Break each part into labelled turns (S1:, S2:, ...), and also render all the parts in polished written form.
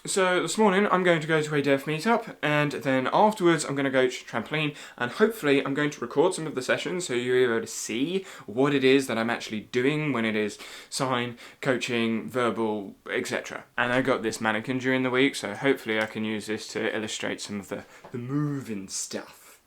S1: So this morning I'm going to go to a dev meetup, and then afterwards I'm going to go to Trampoline, and hopefully I'm going to record some of the sessions so you're able to see what it is that I'm actually doing when it is sign, coaching, verbal, etc. And I got this mannequin during the week, so hopefully I can use this to illustrate some of the moving stuff.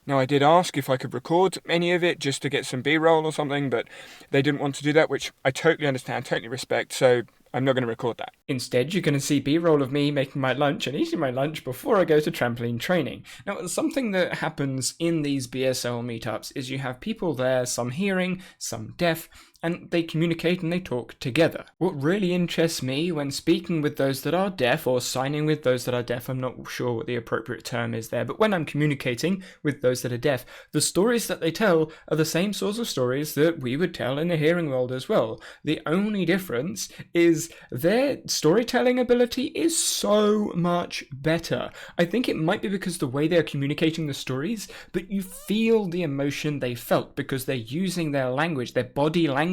S1: Now, I did ask if I could record any of it just to get some B-roll or something, but they didn't want to do that, which I totally understand, totally respect, so I'm not going to record that. Instead, you're going to see B-roll of me making my lunch and eating my lunch before I go to trampoline training. Now, something that happens in these BSL meetups is you have people there, some hearing, some deaf, and they communicate and they talk together. What really interests me when speaking with those that are deaf or signing with those that are deaf, I'm not sure what the appropriate term is there, but when I'm communicating with those that are deaf, the stories that they tell are the same sorts of stories that we would tell in the hearing world as well. The only difference is their storytelling ability is so much better. I think it might be because the way they're communicating the stories, but you feel the emotion they felt because they're using their language, their body language,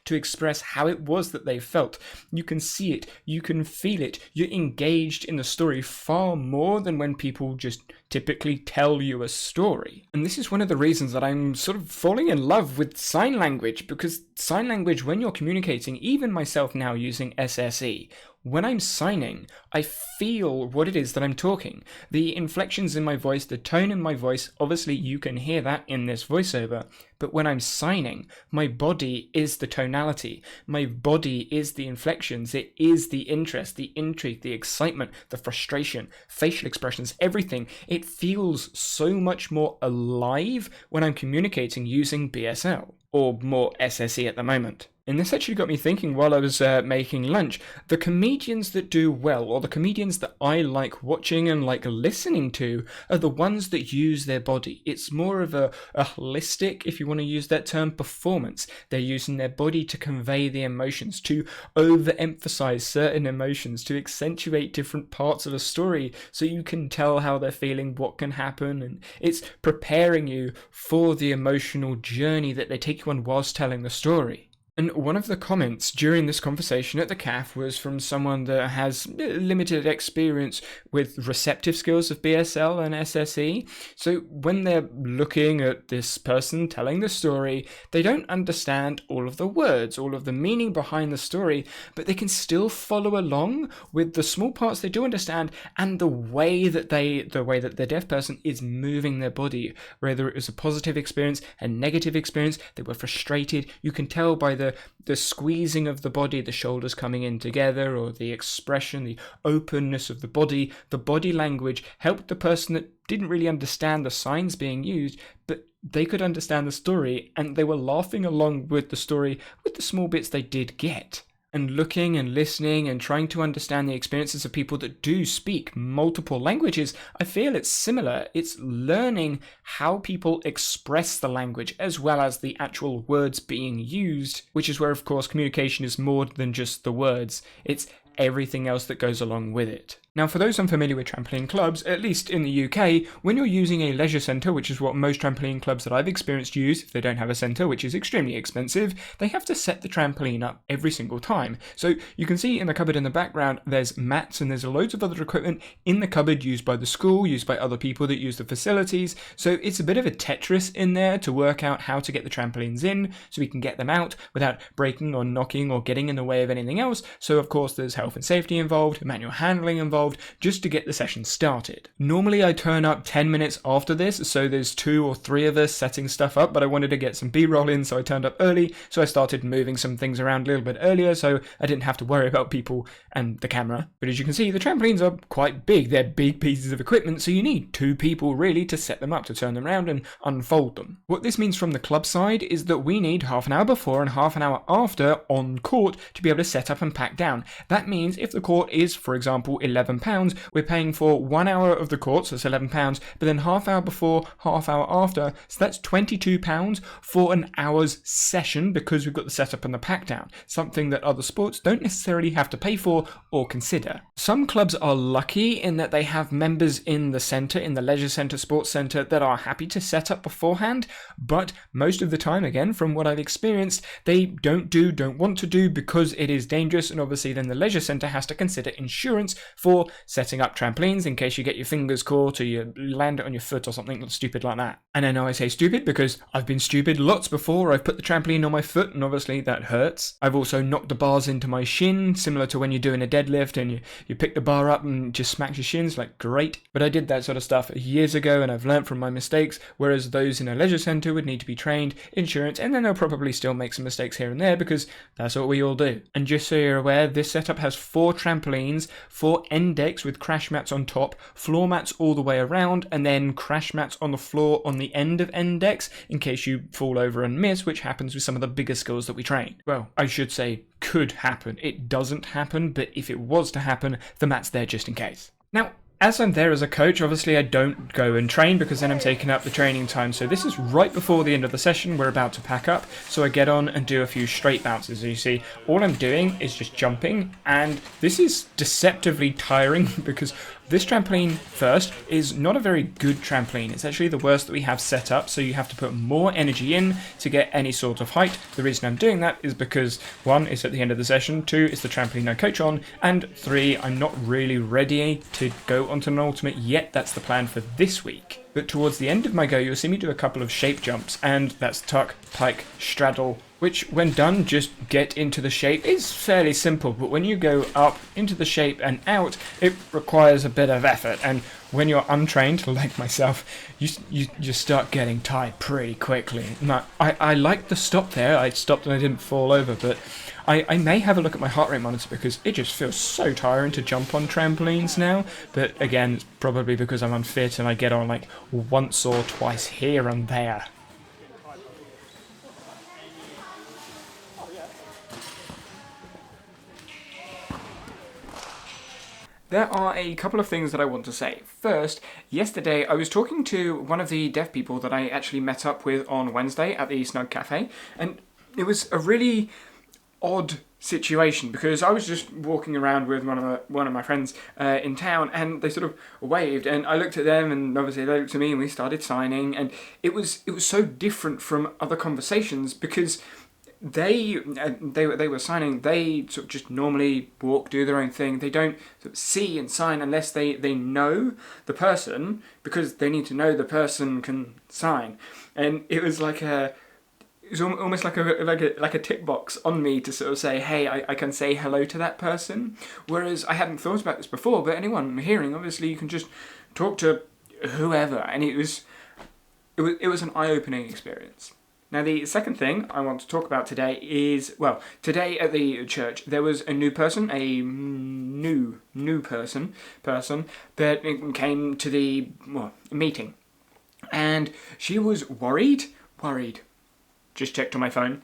S1: to express how it was that they felt. You can see it, you can feel it, you're engaged in the story far more than when people just typically tell you a story. And this is one of the reasons that I'm sort of falling in love with sign language, because sign language, when you're communicating, even myself now using SSE, when I'm signing, I feel what it is that I'm talking. The inflections in my voice, the tone in my voice, obviously you can hear that in this voiceover, but when I'm signing, my body is the tonality. My body is the inflections. It is the interest, the intrigue, the excitement, the frustration, facial expressions, everything. It feels so much more alive when I'm communicating using BSL, or more SSE at the moment. And this actually got me thinking while I was making lunch. The comedians that do well, or the comedians that I like watching and like listening to, are the ones that use their body. It's more of a holistic, if you want to use that term, performance. They're using their body to convey the emotions, to overemphasize certain emotions, to accentuate different parts of a story so you can tell how they're feeling, what can happen, and it's preparing you for the emotional journey that they take you on whilst telling the story. And one of the comments during this conversation at the CAF was from someone that has limited experience with receptive skills of BSL and SSE. So when they're looking at this person telling the story, they don't understand all of the words, all of the meaning behind the story, but they can still follow along with the small parts they do understand and the way that the deaf person is moving their body. Whether it was a positive experience, a negative experience, they were frustrated, you can tell by the squeezing of the body, the shoulders coming in together, or the expression, the openness of the body language helped the person that didn't really understand the signs being used, but they could understand the story, and they were laughing along with the story with the small bits they did get. And looking and listening and trying to understand the experiences of people that do speak multiple languages, I feel it's similar. It's learning how people express the language as well as the actual words being used, which is where, of course, communication is more than just the words. It's everything else that goes along with it. Now, for those unfamiliar with trampoline clubs, at least in the UK, when you're using a leisure centre, which is what most trampoline clubs that I've experienced use, if they don't have a centre, which is extremely expensive, they have to set the trampoline up every single time. So you can see in the cupboard in the background, there's mats and there's loads of other equipment in the cupboard used by the school, used by other people that use the facilities. So it's a bit of a Tetris in there to work out how to get the trampolines in so we can get them out without breaking or knocking or getting in the way of anything else. So of course there's health and safety involved, manual handling involved, just to get the session started. Normally I turn up 10 minutes after this, so there's 2 or 3 of us setting stuff up, but I wanted to get some B-roll in, so I turned up early, so I started moving some things around a little bit earlier, so I didn't have to worry about people and the camera. But as you can see, the trampolines are quite big. They're big pieces of equipment, so you need 2 people really to set them up, to turn them around and unfold them. What this means from the club side is that we need half an hour before and half an hour after on court to be able to set up and pack down. That means if the court is, for example, 11 £11, we're paying for 1 hour of the course, so that's £11, but then half hour before, half hour after, so that's £22 for an hour's session because we've got the setup and the pack down, something that other sports don't necessarily have to pay for or consider. Some clubs are lucky in that they have members in the centre, in the leisure centre, sports centre, that are happy to set up beforehand, but most of the time, again, from what I've experienced, they don't want to do because it is dangerous, and obviously then the leisure centre has to consider insurance for setting up trampolines in case you get your fingers caught or you land it on your foot or something stupid like that. And I know I say stupid because I've been stupid lots before. I've put the trampoline on my foot and obviously that hurts. I've also knocked the bars into my shin, similar to when you're doing a deadlift and you pick the bar up and just smacks your shins, like great. But I did that sort of stuff years ago and I've learnt from my mistakes, whereas those in a leisure centre would need to be trained, insurance, and then they'll probably still make some mistakes here and there because that's what we all do. And just so you're aware, this setup has 4 trampolines, 4 end decks with crash mats on top, floor mats all the way around, and then crash mats on the floor on the end of end decks in case you fall over and miss, which happens with some of the bigger skills that we train. Well, I should say could happen. It doesn't happen, but if it was to happen, the mat's there just in case. Now, as I'm there as a coach, obviously I don't go and train because then I'm taking up the training time. So this is right before the end of the session. We're about to pack up. So I get on and do a few straight bounces. As you see, all I'm doing is just jumping. And this is deceptively tiring because this trampoline, first, is not a very good trampoline. It's actually the worst that we have set up, so you have to put more energy in to get any sort of height. The reason I'm doing that is because, 1, it's at the end of the session, 2, it's the trampoline I coach on, and 3, I'm not really ready to go onto an ultimate yet. That's the plan for this week. But towards the end of my go, you'll see me do a couple of shape jumps, and that's tuck, pike, straddle, which when done, just get into the shape. It's fairly simple, but when you go up into the shape and out, it requires a bit of effort. And when you're untrained, like myself, you just start getting tired pretty quickly. Now, I liked the stop there. I stopped and I didn't fall over, but I may have a look at my heart rate monitor because it just feels so tiring to jump on trampolines now. But again, it's probably because I'm unfit and I get on like once or twice here and there. There are a couple of things that I want to say. First, yesterday I was talking to one of the deaf people that I actually met up with on Wednesday at the Snug Cafe, and it was a really odd situation because I was just walking around with one of my friends in town, and they sort of waved, and I looked at them, and obviously they looked at me, and we started signing, and it was so different from other conversations because they were signing. They sort of just normally walk, do their own thing. They don't sort of see and sign unless they know the person, because they need to know the person can sign. And it was like almost like a tick box on me to sort of say, hey, I can say hello to that person. Whereas I hadn't thought about this before, but anyone hearing, obviously you can just talk to whoever, and it was an eye-opening experience. Now, the second thing I want to talk about today is, well, today at the church, there was a new person that came to the meeting. And she was worried, just checked on my phone,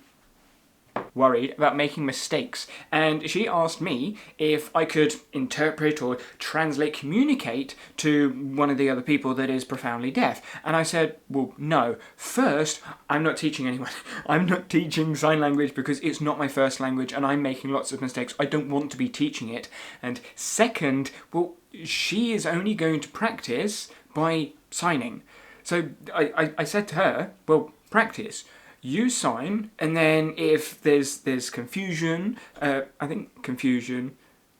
S1: worried about making mistakes, and she asked me if I could interpret or communicate to one of the other people that is profoundly deaf, and I said, well, no. First, I'm not teaching anyone. I'm not teaching sign language because it's not my first language and I'm making lots of mistakes. I don't want to be teaching it. And second, well, she is only going to practice by signing. So I said to her, well, practice. You sign, and then if there's confusion,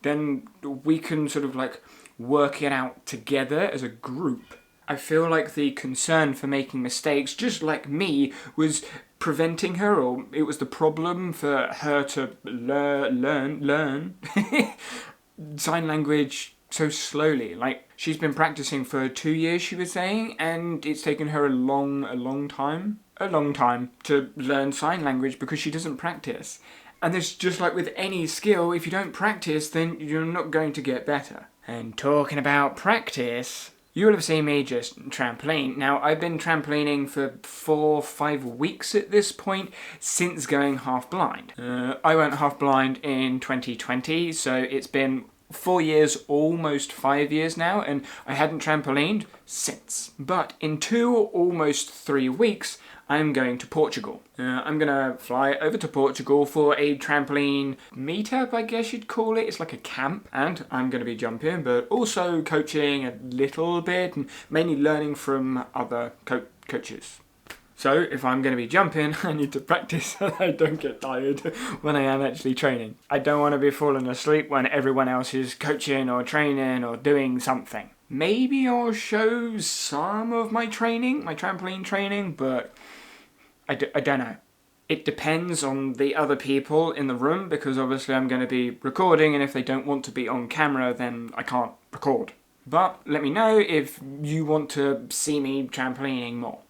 S1: then we can sort of like work it out together as a group. I feel like the concern for making mistakes, just like me, was preventing her, or it was the problem for her to learn sign language so slowly. Like, she's been practicing for 2 years, she was saying, and it's taken her a long time to learn sign language because she doesn't practice. And it's just like with any skill, if you don't practice, then you're not going to get better. And talking about practice, you will have seen me just trampoline. Now, I've been trampolining for 4-5 weeks at this point, since going half blind. I went half blind in 2020, so it's been 4 years, almost 5 years now, and I hadn't trampolined since. But in 2, almost 3 weeks, I'm going to Portugal. I'm gonna fly over to Portugal for a trampoline meetup, I guess you'd call it. It's like a camp, and I'm gonna be jumping, but also coaching a little bit, and mainly learning from other coaches. So if I'm going to be jumping, I need to practice so that I don't get tired when I am actually training. I don't want to be falling asleep when everyone else is coaching or training or doing something. Maybe I'll show some of my training, my trampoline training, but I don't know. It depends on the other people in the room, because obviously I'm going to be recording, and if they don't want to be on camera, then I can't record. But let me know if you want to see me trampolining more.